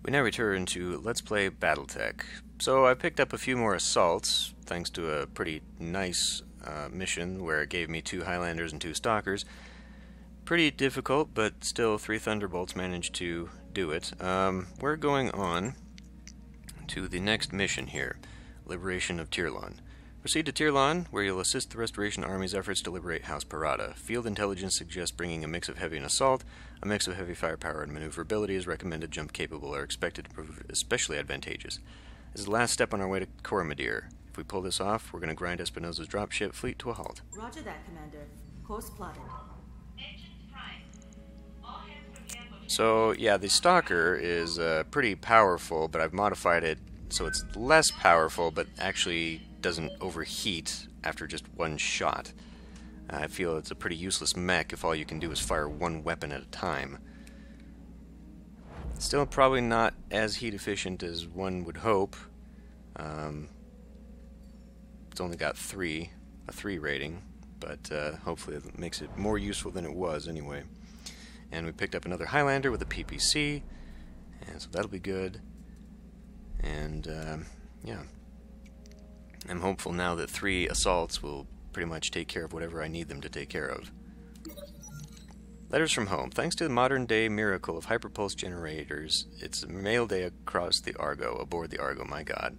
We now return to Let's Play BattleTech. So I picked up a few more assaults, thanks to a pretty nice mission where it gave me 2 Highlanders and 2 Stalkers. Pretty difficult, but still 3 Thunderbolts managed to do it. We're going on to the next mission here, Liberation of Tirlon. Proceed to Tirlon, where you'll assist the Restoration Army's efforts to liberate House Parada. Field intelligence suggests bringing a mix of heavy and assault. A mix of heavy firepower and maneuverability is recommended. Jump capable are expected to prove especially advantageous. This is the last step on our way to Coromadir. If we pull this off, we're going to grind Espinosa's dropship fleet to a halt. Roger that, Commander. Course plotted. So, yeah, the Stalker is pretty powerful, but I've modified it so it's less powerful, but actually doesn't overheat after just one shot. I feel it's a pretty useless mech if all you can do is fire one weapon at a time. Still probably not as heat efficient as one would hope. It's only got a 3 rating, but hopefully it makes it more useful than it was anyway. And we picked up another Highlander with a PPC, and so that'll be good. And yeah, I'm hopeful now that 3 assaults will pretty much take care of whatever I need them to take care of. Letters from home. Thanks to the modern-day miracle of hyperpulse generators, it's a mail day across the Argo, aboard the Argo, my god.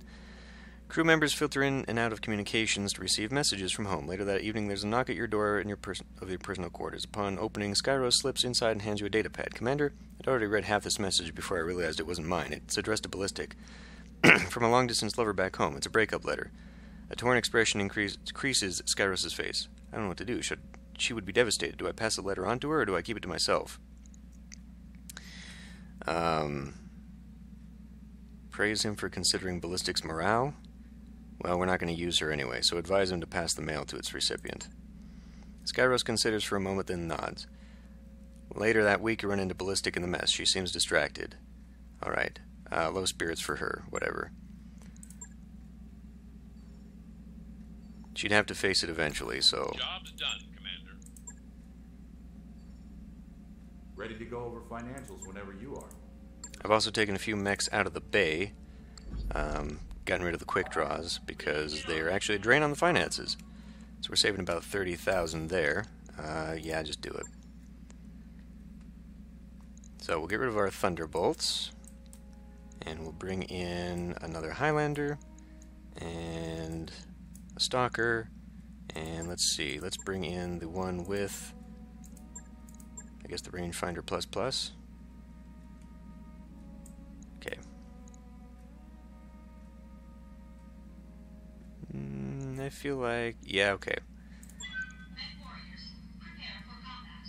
Crew members filter in and out of communications to receive messages from home. Later that evening, there's a knock at your door in your personal quarters. Upon opening, Skyros slips inside and hands you a datapad. Commander, I'd already read half this message before I realized it wasn't mine. It's addressed to Ballistic. From a long-distance lover back home. It's a breakup letter. A torn expression increases Skyros' face. I don't know what to do. She would be devastated. Do I pass the letter on to her, or do I keep it to myself? Praise him for considering Ballistic's morale? Well, we're not going to use her anyway, so advise him to pass the mail to its recipient. Skyros considers for a moment, then nods. Later that week, you run into Ballistic in the mess. She seems distracted. Alright. Low spirits for her. Whatever. She'd have to face it eventually, so... Job's done, Commander. Ready to go over financials whenever you are. I've also taken a few mechs out of the bay. Gotten rid of the quick draws because they're actually a drain on the finances. So we're saving about 30,000 there. Yeah, just do it. So we'll get rid of our Thunderbolts. And we'll bring in another Highlander. And a Stalker. And let's see. Let's bring in the one with, I guess, the Rangefinder plus plus. Okay. I feel like... yeah, okay. MechWarriors, prepare for combat.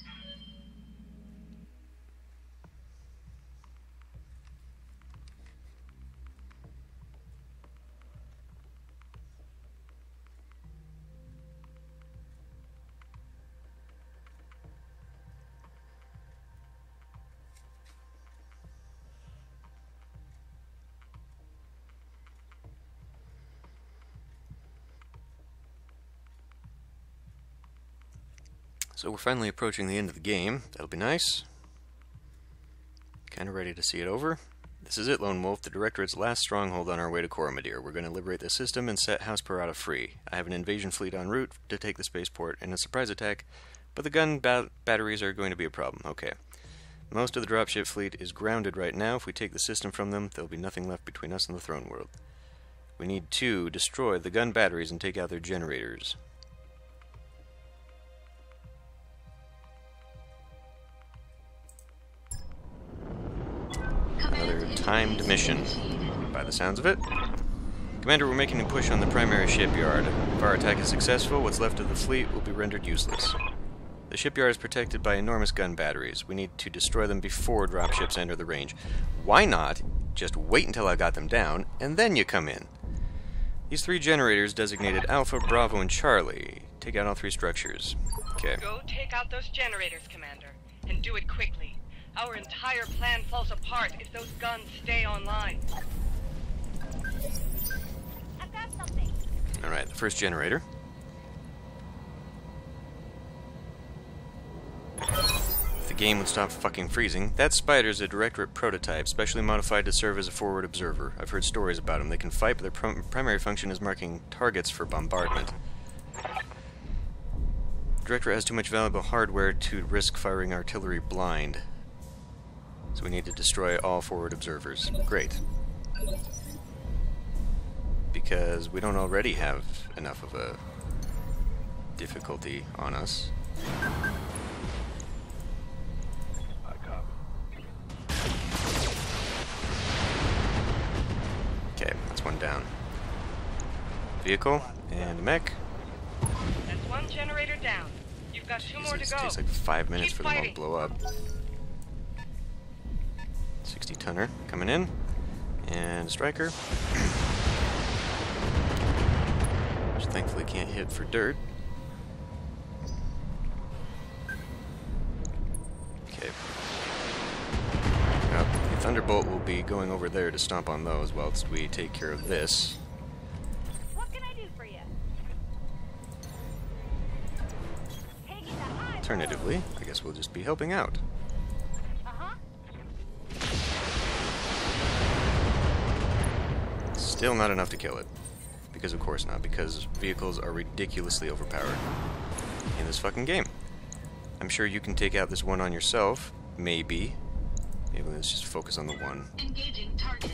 So we're finally approaching the end of the game. That'll be nice. Kind of ready to see it over. This is it, Lone Wolf, the Directorate's last stronghold on our way to Coromadir. We're going to liberate the system and set House Parada free. I have an invasion fleet en route to take the spaceport and a surprise attack, but the gun batteries are going to be a problem. Okay. Most of the dropship fleet is grounded right now. If we take the system from them, there'll be nothing left between us and the throne world. We need to destroy the gun batteries and take out their generators. Another timed mission, by the sounds of it. Commander, we're making a push on the primary shipyard. If our attack is successful, what's left of the fleet will be rendered useless. The shipyard is protected by enormous gun batteries. We need to destroy them before dropships enter the range. Why not just wait until I got them down, and then you come in? These 3 generators designated Alpha, Bravo, and Charlie. Take out all 3 structures. Okay. Go take out those generators, Commander, and do it quickly. Our entire plan falls apart if those guns stay online. I've got something. Alright, the first generator. If the game would stop fucking freezing. That spider's a directorate prototype, specially modified to serve as a forward observer. I've heard stories about them. They can fight, but their primary function is marking targets for bombardment. Directorate has too much valuable hardware to risk firing artillery blind. So we need to destroy all forward observers. Great. Because we don't already have enough of a difficulty on us. Okay, that's one down. Vehicle and mech. That's one generator down. You've got two more to Jesus, go. it takes like 5 minutes Keep for them all to fighting. blow up. 60 tonner coming in. And striker. Which thankfully can't hit for dirt. Okay. Well, the Thunderbolt will be going over there to stomp on those whilst we take care of this. What can I do for you? Taking the high Alternatively, I guess we'll just be helping out. Uh-huh. Still not enough to kill it. Because of course not, because vehicles are ridiculously overpowered in this fucking game. I'm sure you can take out this one on yourself, maybe. Maybe let's just focus on the one. Engaging target.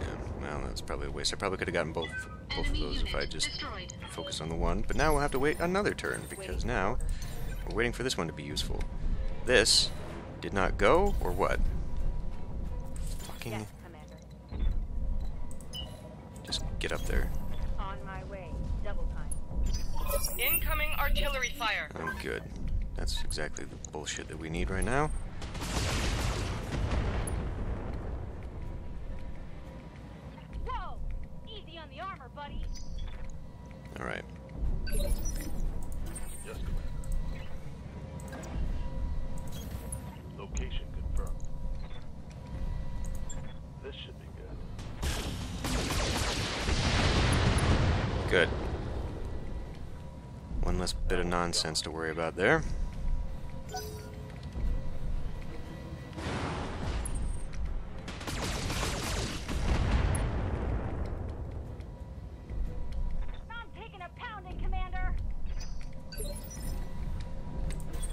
Yeah, well, that's probably a waste. I probably could have gotten both of those if I just focused on the one. But now we'll have to wait another turn, because now we're waiting for this one to be useful. This did not go, or what? Fucking... Yes, Commander. Just get up there. On my way. Double time. Incoming artillery fire. Oh, good. That's exactly the bullshit that we need right now. Whoa! Easy on the armor, buddy. Alright. Yes, Commander. Location confirmed. This should be good. Good. One less bit of nonsense to worry about there. I'm taking a pounding, Commander.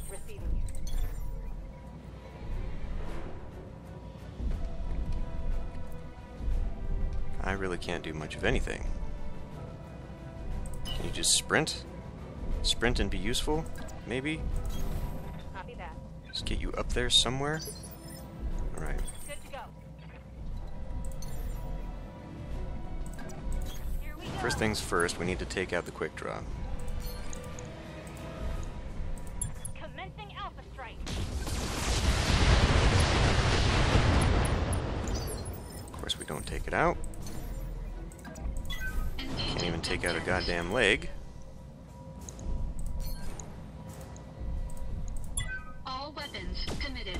Receiving you. I really can't do much of anything. Can you just sprint? Sprint and be useful? Maybe? Copy that. Just get you up there somewhere? Alright. Good to go. Here we go. First things first, we need to take out the quick draw. Commencing Alpha Strike. Of course we don't take it out. Can't even take out a goddamn leg. All weapons committed.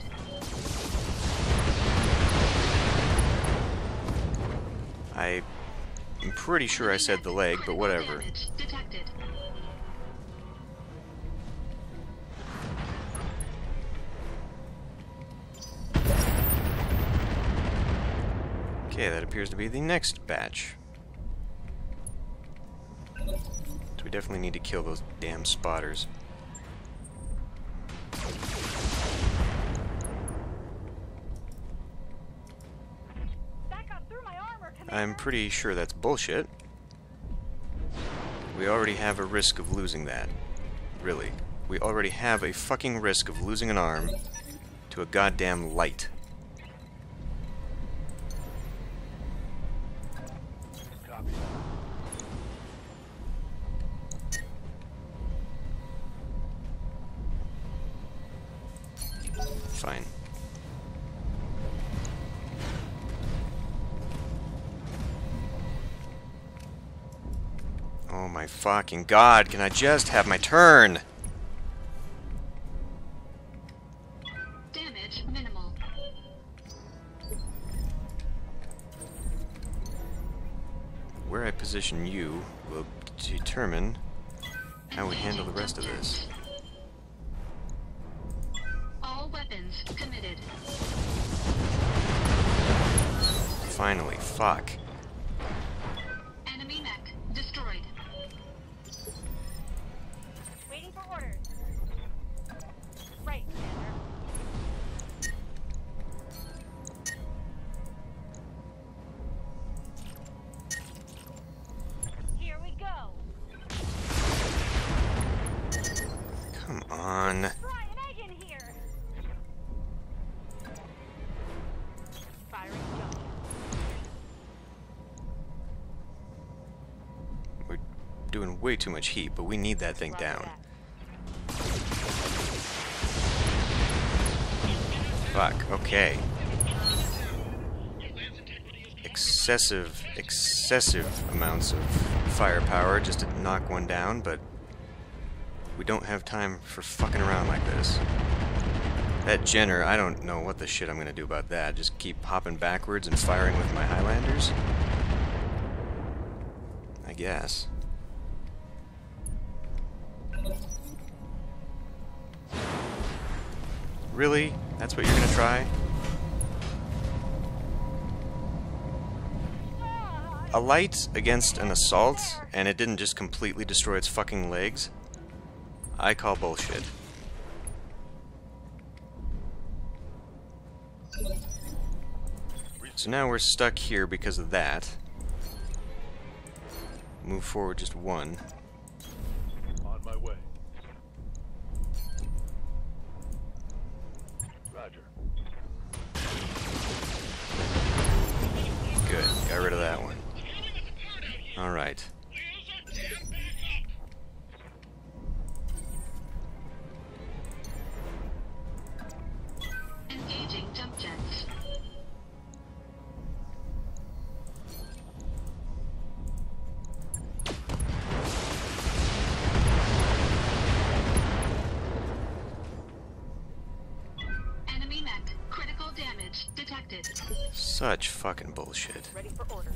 I'm pretty sure I said the leg, but whatever. Detected. Okay, that appears to be the next batch. So we definitely need to kill those damn spotters. Back up through my armor, Commander. I'm pretty sure that's bullshit. We already have a risk of losing that. Really. We already have a fucking risk of losing an arm to a goddamn light. Copy. Fine. Oh my fucking god, can I just have my turn? Damage minimal. Where I position you will determine how we handle the rest of this. All weapons committed. Finally, fuck. Enemy mech destroyed. Waiting for orders. Right, Commander. Here we go. Come on. Fry an egg in here. Firing jump. We're doing way too much heat, but we need that thing Roger down. that. Fuck, okay. Excessive amounts of firepower just to knock one down, but we don't have time for fucking around like this. That Jenner, I don't know what the shit I'm gonna do about that. Just keep hopping backwards and firing with my Highlanders? I guess. Really? That's what you're gonna try? A light against an assault, and it didn't just completely destroy its fucking legs? I call bullshit. So now we're stuck here because of that. Move forward just one. On my way. Roger. Good, got rid of that one. Alright. Engaging jump jets. Enemy mech. Critical damage detected. Such fucking bullshit. Ready for orders.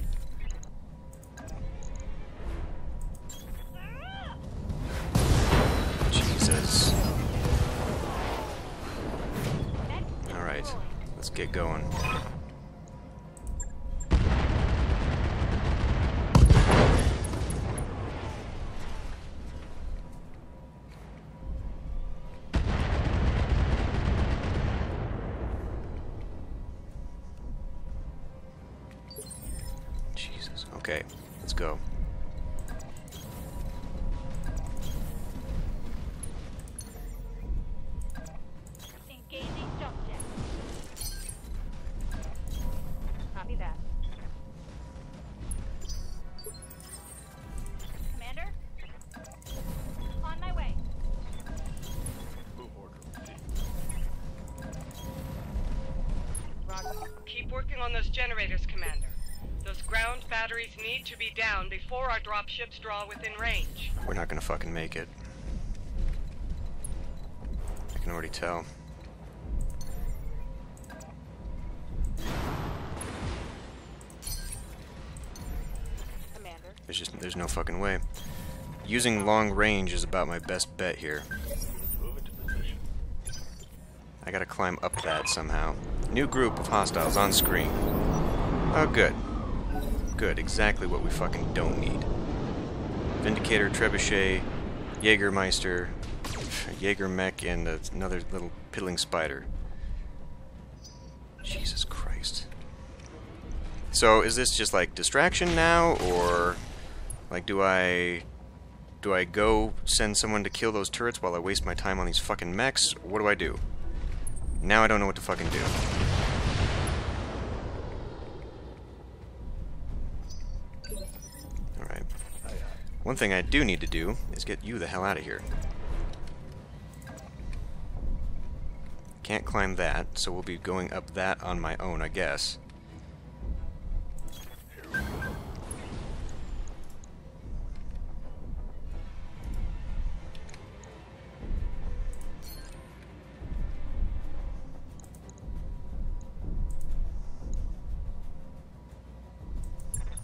Jesus. Alright, let's get going. Jesus. Okay, let's go. Engaging jump jet. Copy that. Commander? On my way. Move order received. Roger. Keep working on those generators, Commander. Those ground batteries need to be down before our dropships draw within range. We're not gonna fucking make it. I can already tell. Commander. There's no fucking way. Using long range is about my best bet here. Move into position. I gotta climb up that somehow. New group of hostiles on screen. Oh, good. Good, exactly what we fucking don't need. Vindicator, Trebuchet, Jägermeister, Jäger Mech, and another little piddling spider. Jesus Christ. So, is this just like distraction now, or like do I go send someone to kill those turrets while I waste my time on these fucking mechs? What do I do? Now I don't know what to fucking do. Alright. One thing I do need to do is get you the hell out of here. Can't climb that, so we'll be going up that on my own, I guess.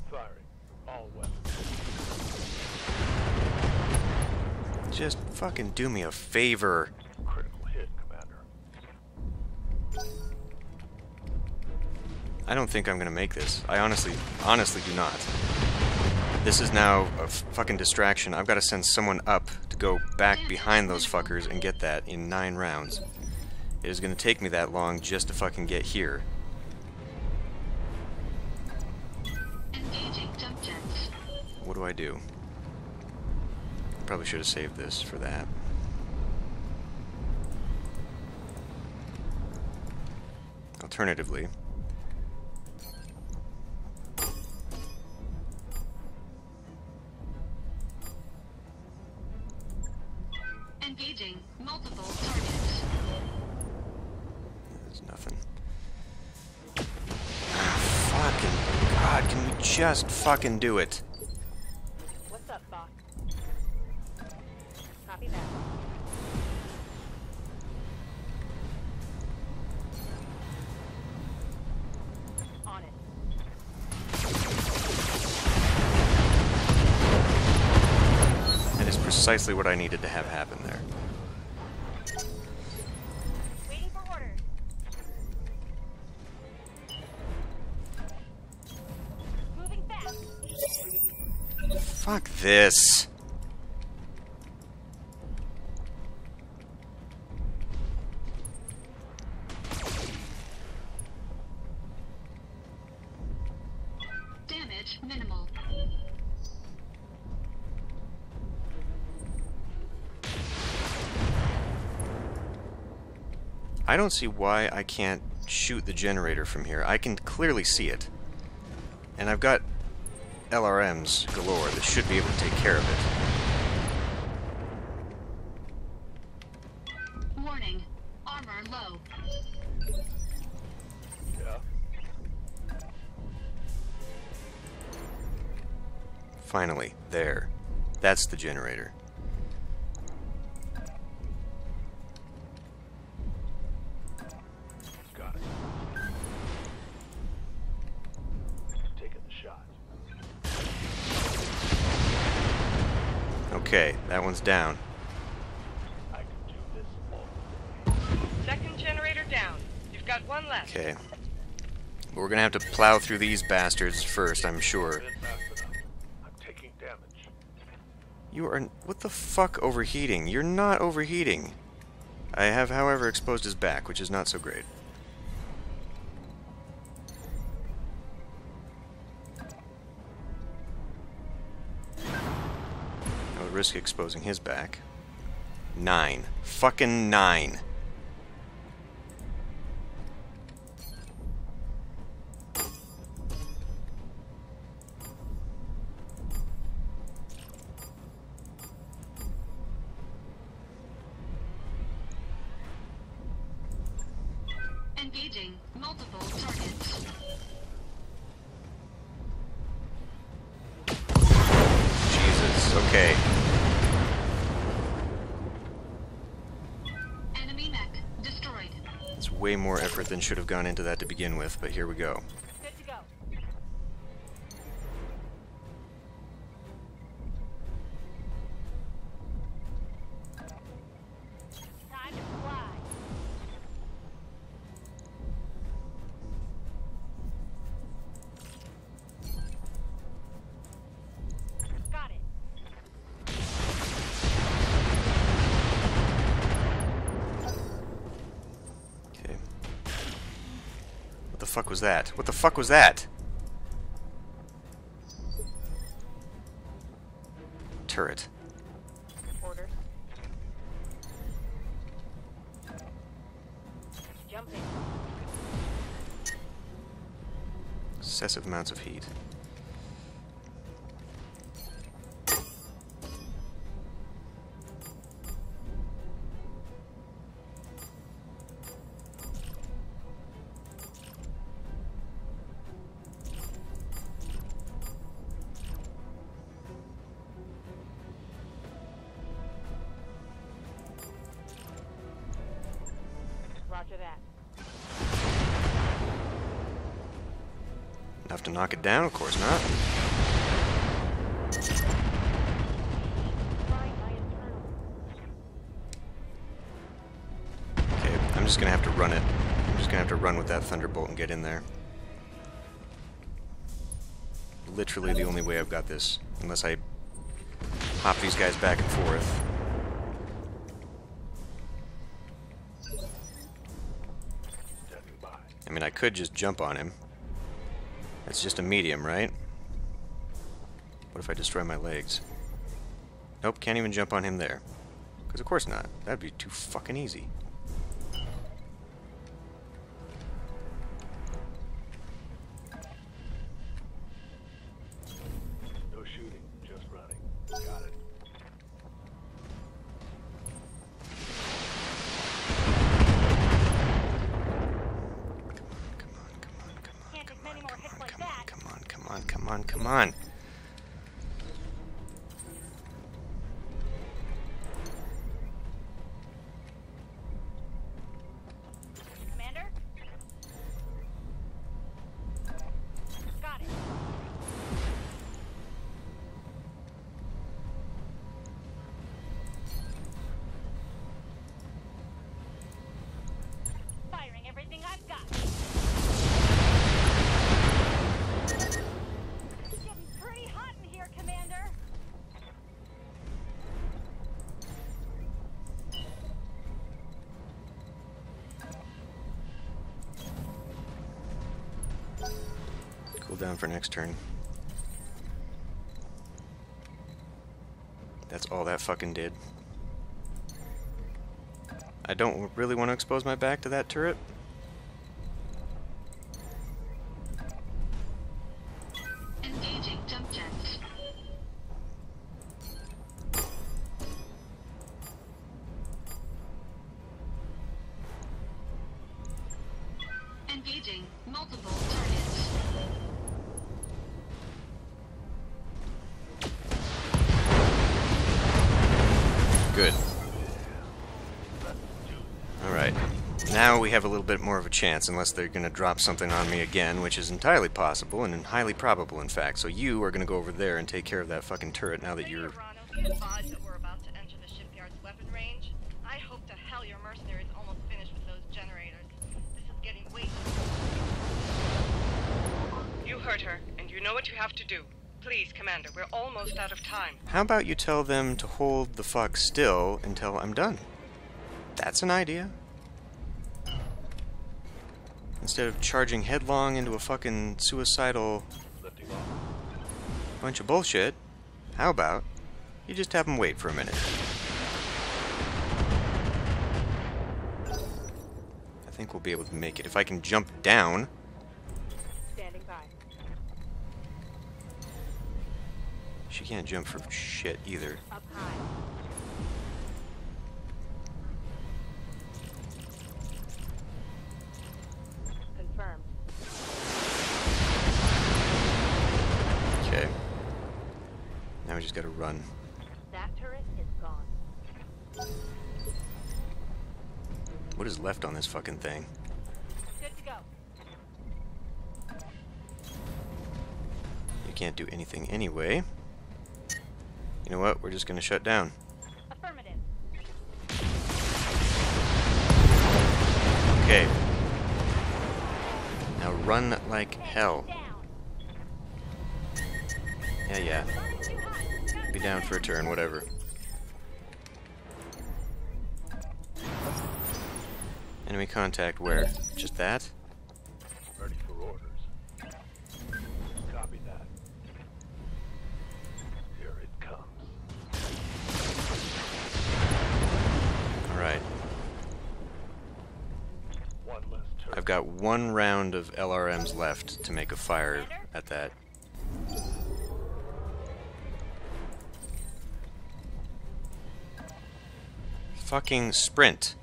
Firing. All weapons. just fucking do me a favor. Critical hit, Commander. I don't think I'm gonna make this. I honestly do not. This is now a fucking distraction. I've got to send someone up to go back behind those fuckers and get that in 9 rounds. It is gonna take me that long just to fucking get here. Engaging jump jets. What do I do? Probably should have saved this for that. Alternatively, Engaging multiple targets. there's nothing. Ah, fucking God, can we just fucking do it? What's up, boss? Copy that. On it. That is precisely what I needed to have happen there. Waiting for orders. Moving fast. Fuck this. Damage minimal. I don't see why I can't shoot the generator from here. I can clearly see it. And I've got LRMs galore that should be able to take care of it. Warning. Armor low. Yeah. Finally, there. That's the generator. Got it. Taking the shot. Okay, that one's down. I can do this all. Second generator down. You've got one left. Okay. But we're gonna have to plow through these bastards first, I'm sure. Been fast enough. I'm taking damage. You are... What the fuck overheating? You're not overheating. I have, however, exposed his back, which is not so great. I would risk exposing his back. 9. Fucking 9. Engaging multiple targets. Jesus, okay. Enemy mech destroyed. It's way more effort than should have gone into that to begin with, but here we go. Good to go. Time to fly. Got it. Okay. What the fuck was that? What the fuck was that? Turret. Orders. Jumping. Excessive amounts of heat. Roger that. Enough to knock it down? Of course not. Frying my internal. just gonna have to run it. I'm just gonna have to run with that Thunderbolt and get in there. Literally the only way I've got this, unless I hop these guys back and forth. I mean, I could just jump on him. That's just a medium, right? What if I destroy my legs? Nope, can't even jump on him there. Because of course not. That'd be too fucking easy. No shooting, just running. Got it. Can't take many more hits like that. Come on, come on, come on, come on. Commander? Got it. Firing everything I've got. It's getting pretty hot in here, Commander. Cool down for next turn. That's all that fucking did. I don't really want to expose my back to that turret. Engaging jump jets. Engaging multiple targets. Good. Alright. Now we have a little bit more of a chance, unless they're going to drop something on me again, which is entirely possible, and highly probable, in fact. So you are going to go over there and take care of that fucking turret now that you're... Be advised that we're about to enter the shipyard's weapon range. I hope to hell your mercenaries almost finished with those generators. This is getting way too... You heard her, and you know what you have to do. Please, Commander, we're almost out of time. How about you tell them to hold the fuck still until I'm done? That's an idea. Instead of charging headlong into a fucking suicidal bunch of bullshit, how about you just have them wait for a minute? I think we'll be able to make it. If I can jump down... Standing by. She can't jump for shit either. Up high. Confirmed. Okay. Now we just gotta run. That turret is gone. What is left on this fucking thing? Good to go. You can't do anything anyway. You know what? We're just gonna shut down. Affirmative. Okay. Now run like hell. Down. Yeah. Burning too hot. Be down for a turn, whatever. Enemy contact where? Just that? Ready for orders. Copy that. Here it comes. Alright. One less turret. I've got one round of LRMs left to make a fire at that. Fucking sprint.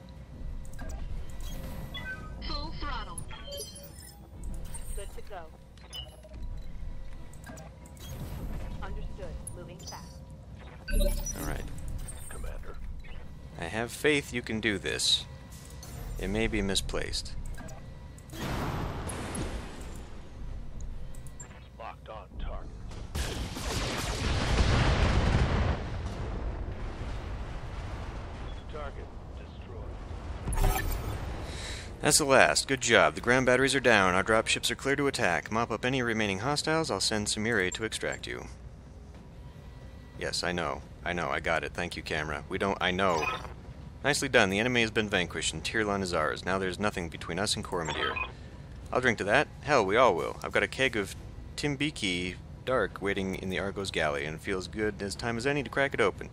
Full throttle. Good to go. Understood. Moving fast. Alright. Commander. I have faith you can do this. It may be misplaced. Locked on target. Target destroyed. That's the last. Good job. The ground batteries are down. Our dropships are clear to attack. Mop up any remaining hostiles. I'll send Samire to extract you. Yes, I know. I know. I got it. Thank you, camera. I know. Nicely done. The enemy has been vanquished, and Tirlan is ours. Now there's nothing between us and Coromandel. I'll drink to that. Hell, we all will. I've got a keg of Timbiki Dark waiting in the Argo's galley, and it feels good as time as any to crack it open.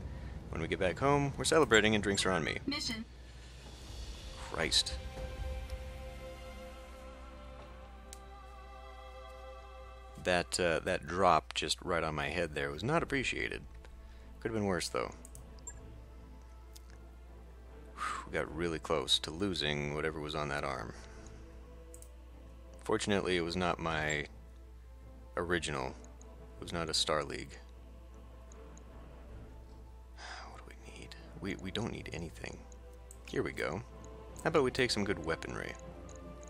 When we get back home, we're celebrating and drinks are on me. Mission. Christ. That drop just right on my head there was not appreciated. Could have been worse, though. Whew, we got really close to losing whatever was on that arm. Fortunately, it was not my original. It was not a Star League. What do we need? We don't need anything. Here we go. How about we take some good weaponry?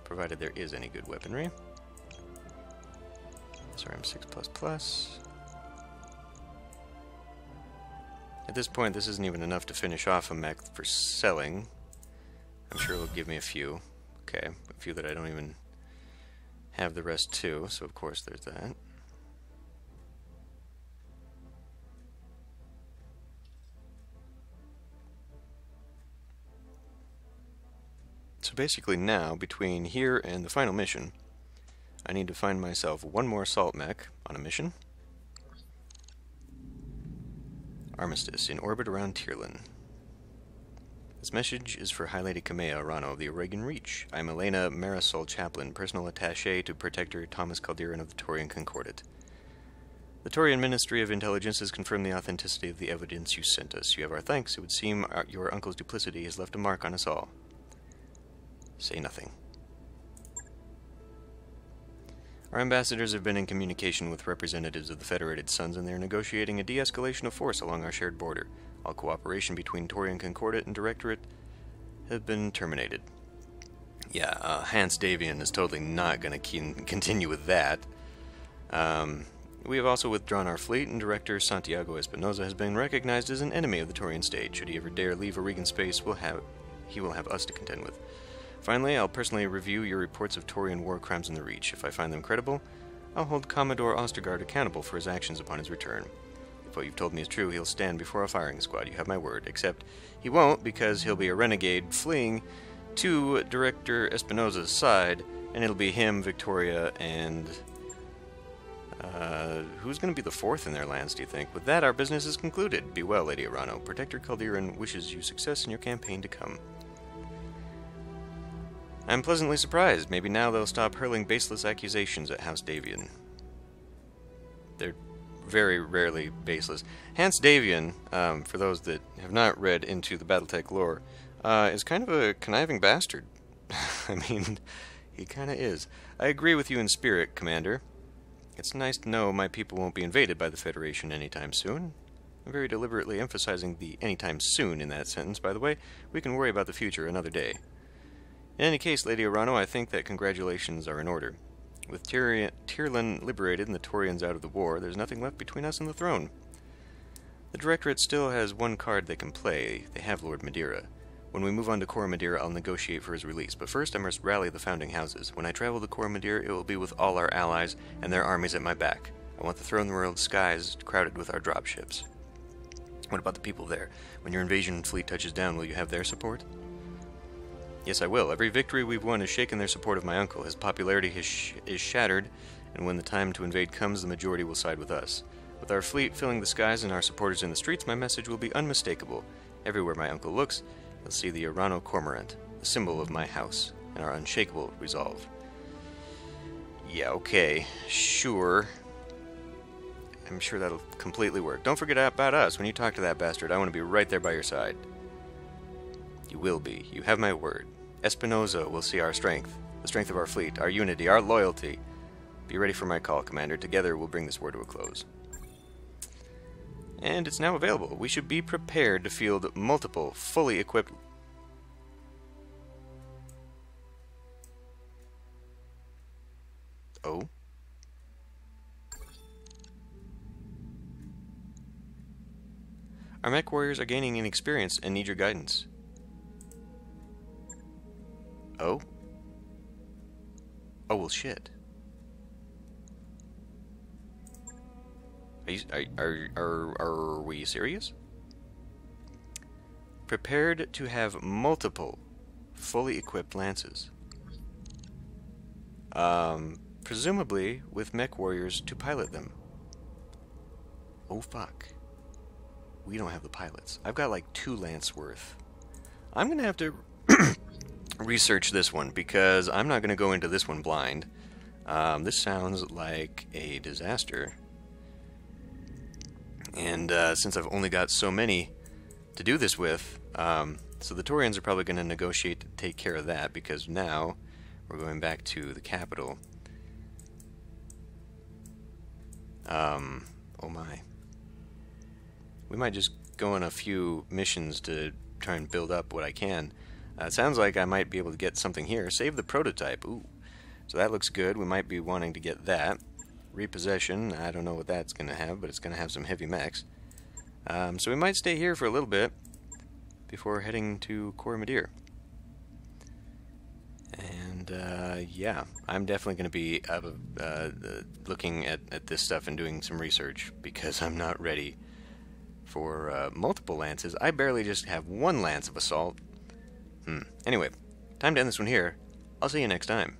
Provided there is any good weaponry. SRM6++. At this point, this isn't even enough to finish off a mech for selling. I'm sure it'll give me a few. Okay, a few that I don't even have the rest too, so of course there's that. So basically now, between here and the final mission, I need to find myself one more assault mech on a mission. Armistice, in orbit around Tirlan. This message is for High Lady Kamea Arano of the Oregon Reach. I am Elena Marisol Chaplin, personal attaché to Protector Thomas Calderon of the Torian Concordat. The Torian Ministry of Intelligence has confirmed the authenticity of the evidence you sent us. You have our thanks. It would seem your uncle's duplicity has left a mark on us all. Say nothing. Our ambassadors have been in communication with representatives of the Federated Suns, and they are negotiating a de-escalation of force along our shared border. All cooperation between Torian Concordat and Directorate have been terminated. Yeah, Hans Davian is totally not going to continue with that. We have also withdrawn our fleet, and Director Santiago Espinosa has been recognized as an enemy of the Torian state. Should he ever dare leave Oregon space, he will have us to contend with. Finally, I'll personally review your reports of Torian war crimes in the Reach. If I find them credible, I'll hold Commodore Ostergaard accountable for his actions upon his return. If what you've told me is true, he'll stand before a firing squad. You have my word. Except he won't, because he'll be a renegade fleeing to Director Espinosa's side, and it'll be him, Victoria, and who's going to be the fourth in their lands, do you think? With that, our business is concluded. Be well, Lady Arano. Protector Calderon wishes you success in your campaign to come. I'm pleasantly surprised. Maybe now they'll stop hurling baseless accusations at House Davian. They're very rarely baseless. Hans Davian, for those that have not read into the BattleTech lore, is kind of a conniving bastard. I mean, he kind of is. I agree with you in spirit, Commander. It's nice to know my people won't be invaded by the Federation anytime soon. I'm very deliberately emphasizing the anytime soon in that sentence, by the way. We can worry about the future another day. In any case, Lady Arano, I think that congratulations are in order. With Tirlan liberated and the Torians out of the war, there's nothing left between us and the throne. The Directorate still has one card they can play. They have Lord Madeira. When we move on to Coromandel, I'll negotiate for his release, but first I must rally the founding houses. When I travel to Coromandel, it will be with all our allies and their armies at my back. I want the throne world skies crowded with our dropships. What about the people there? When your invasion fleet touches down, will you have their support? Yes, I will. Every victory we've won has shaken their support of my uncle. His popularity is shattered, and when the time to invade comes, the majority will side with us. With our fleet filling the skies and our supporters in the streets, my message will be unmistakable. Everywhere my uncle looks, he'll see the Arano Cormorant, the symbol of my house, and our unshakable resolve. Yeah, okay. Sure. I'm sure that'll completely work. Don't forget about us. When you talk to that bastard, I want to be right there by your side. You will be. You have my word. Espinosa will see our strength, the strength of our fleet, our unity, our loyalty. Be ready for my call, Commander. Together we'll bring this war to a close. And it's now available. We should be prepared to field multiple, fully equipped... Oh? Our MechWarriors are gaining in experience and need your guidance. Oh? Oh, well, shit. Are we serious? Prepared to have multiple fully equipped lances. Presumably with MechWarriors to pilot them. Oh, fuck. We don't have the pilots. I've got like 2 lance worth. I'm gonna have to research this one, because I'm not gonna go into this one blind. This sounds like a disaster. And since I've only got so many to do this with, so the Torians are probably going to negotiate to take care of that, because now we're going back to the capital. Oh my. We might just go on a few missions to try and build up what I can. It sounds like I might be able to get something here. Save the prototype. Ooh. So that looks good. We might be wanting to get that. Repossession. I don't know what that's going to have, but it's going to have some heavy mechs. So we might stay here for a little bit before heading to Cormadir. And yeah, I'm definitely going to be looking at this stuff and doing some research, because I'm not ready for multiple lances. I barely just have 1 lance of assault. Anyway, time to end this one here. I'll see you next time.